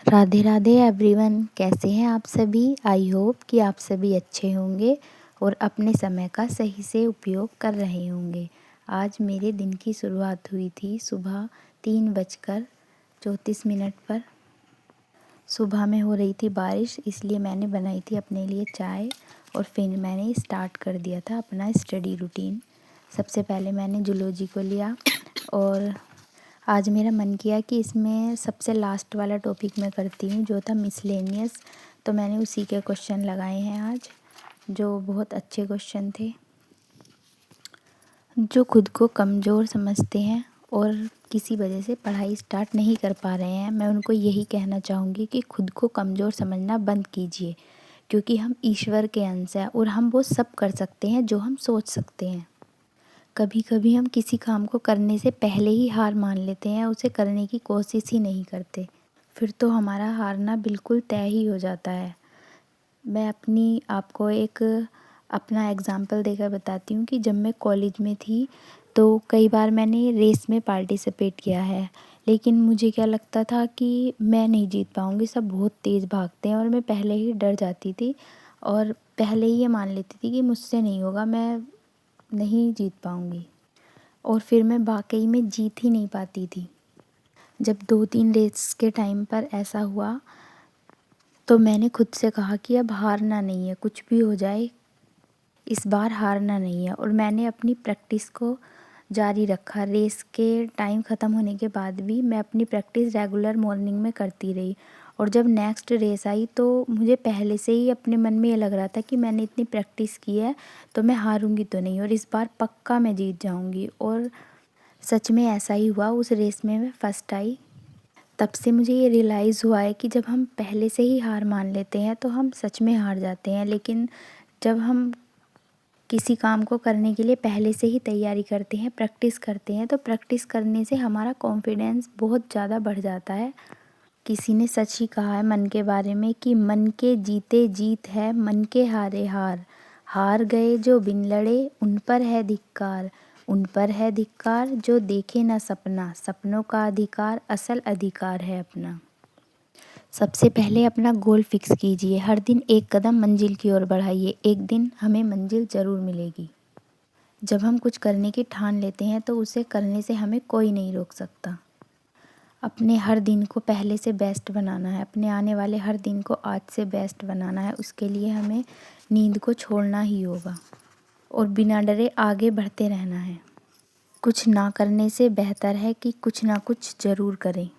Radhe Radhe everyone, कैसे हैं आप सभी। आई होप कि आप सभी अच्छे होंगे और अपने समय का सही से उपयोग कर रहे होंगे। आज मेरे दिन की शुरुआत हुई थी सुबह 3:34 पर। सुबह में हो रही थी बारिश, इसलिए मैंने बनाई थी अपने लिए चाय और फिर मैंने स्टार्ट कर दिया था अपना स्टडी रूटीन। सबसे पहले मैंने जूलॉजी को लिया और आज मेरा मन किया कि इसमें सबसे लास्ट वाला टॉपिक मैं करती हूँ, जो था मिसलेनियस। तो मैंने उसी के क्वेश्चन लगाए हैं आज, जो बहुत अच्छे क्वेश्चन थे। जो खुद को कमज़ोर समझते हैं और किसी वजह से पढ़ाई स्टार्ट नहीं कर पा रहे हैं, मैं उनको यही कहना चाहूँगी कि खुद को कमज़ोर समझना बंद कीजिए, क्योंकि हम ईश्वर के अंश हैं और हम वो सब कर सकते हैं जो हम सोच सकते हैं। कभी कभी हम किसी काम को करने से पहले ही हार मान लेते हैं, उसे करने की कोशिश ही नहीं करते, फिर तो हमारा हारना बिल्कुल तय ही हो जाता है। मैं आपको एक अपना एग्ज़ाम्पल देकर बताती हूँ कि जब मैं कॉलेज में थी तो कई बार मैंने रेस में पार्टिसिपेट किया है, लेकिन मुझे क्या लगता था कि मैं नहीं जीत पाऊँगी, सब बहुत तेज़ भागते हैं और मैं पहले ही डर जाती थी और पहले ही ये मान लेती थी कि मुझसे नहीं होगा, मैं नहीं जीत पाऊँगी, और फिर मैं वाकई में जीत ही नहीं पाती थी। जब 2-3 रेस के टाइम पर ऐसा हुआ तो मैंने खुद से कहा कि अब हारना नहीं है, कुछ भी हो जाए इस बार हारना नहीं है, और मैंने अपनी प्रैक्टिस को जारी रखा। रेस के टाइम ख़त्म होने के बाद भी मैं अपनी प्रैक्टिस रेगुलर मॉर्निंग में करती रही, और जब नेक्स्ट रेस आई तो मुझे पहले से ही अपने मन में ये लग रहा था कि मैंने इतनी प्रैक्टिस की है तो मैं हारूंगी तो नहीं, और इस बार पक्का मैं जीत जाऊंगी। और सच में ऐसा ही हुआ, उस रेस में मैं फ़र्स्ट आई। तब से मुझे ये रियलाइज़ हुआ है कि जब हम पहले से ही हार मान लेते हैं तो हम सच में हार जाते हैं, लेकिन जब हम किसी काम को करने के लिए पहले से ही तैयारी करते हैं, प्रैक्टिस करते हैं, तो प्रैक्टिस करने से हमारा कॉन्फिडेंस बहुत ज़्यादा बढ़ जाता है। किसी ने सच ही कहा है मन के बारे में कि मन के जीते जीत है, मन के हारे हार, हार गए जो बिन लड़े उन पर है धिक्कार, उन पर है धिक्कार जो देखे ना सपना, सपनों का अधिकार असल अधिकार है अपना। सबसे पहले अपना गोल फिक्स कीजिए, हर दिन एक कदम मंजिल की ओर बढ़ाइए, एक दिन हमें मंजिल ज़रूर मिलेगी। जब हम कुछ करने की ठान लेते हैं तो उसे करने से हमें कोई नहीं रोक सकता। अपने हर दिन को पहले से बेस्ट बनाना है, अपने आने वाले हर दिन को आज से बेस्ट बनाना है। उसके लिए हमें नींद को छोड़ना ही होगा और बिना डरे आगे बढ़ते रहना है। कुछ ना करने से बेहतर है कि कुछ ना कुछ ज़रूर करें।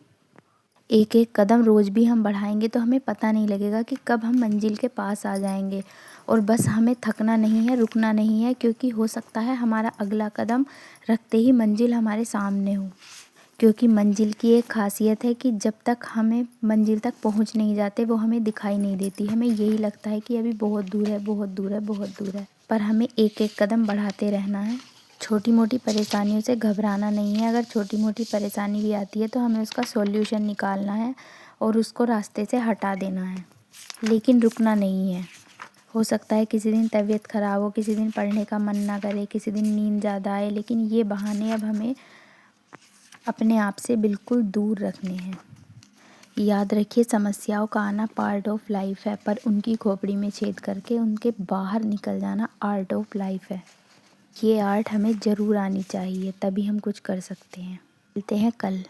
एक एक कदम रोज़ भी हम बढ़ाएंगे तो हमें पता नहीं लगेगा कि कब हम मंजिल के पास आ जाएंगे। और बस हमें थकना नहीं है, रुकना नहीं है, क्योंकि हो सकता है हमारा अगला कदम रखते ही मंजिल हमारे सामने हो। क्योंकि मंजिल की एक खासियत है कि जब तक हमें मंजिल तक पहुंच नहीं जाते वो हमें दिखाई नहीं देती। हमें यही लगता है कि अभी बहुत दूर है, बहुत दूर है, बहुत दूर है, पर हमें एक एक कदम बढ़ाते रहना है। छोटी मोटी परेशानियों से घबराना नहीं है। अगर छोटी मोटी परेशानी भी आती है तो हमें उसका सॉल्यूशन निकालना है और उसको रास्ते से हटा देना है, लेकिन रुकना नहीं है। हो सकता है किसी दिन तबीयत ख़राब हो, किसी दिन पढ़ने का मन ना करे, किसी दिन नींद ज़्यादा आए, लेकिन ये बहाने अब हमें अपने आप से बिल्कुल दूर रखने हैं। याद रखिए, समस्याओं का आना पार्ट ऑफ लाइफ है, पर उनकी खोपड़ी में छेद करके उनके बाहर निकल जाना आर्ट ऑफ लाइफ है। ये आर्ट हमें ज़रूर आनी चाहिए, तभी हम कुछ कर सकते हैं। मिलते हैं कल।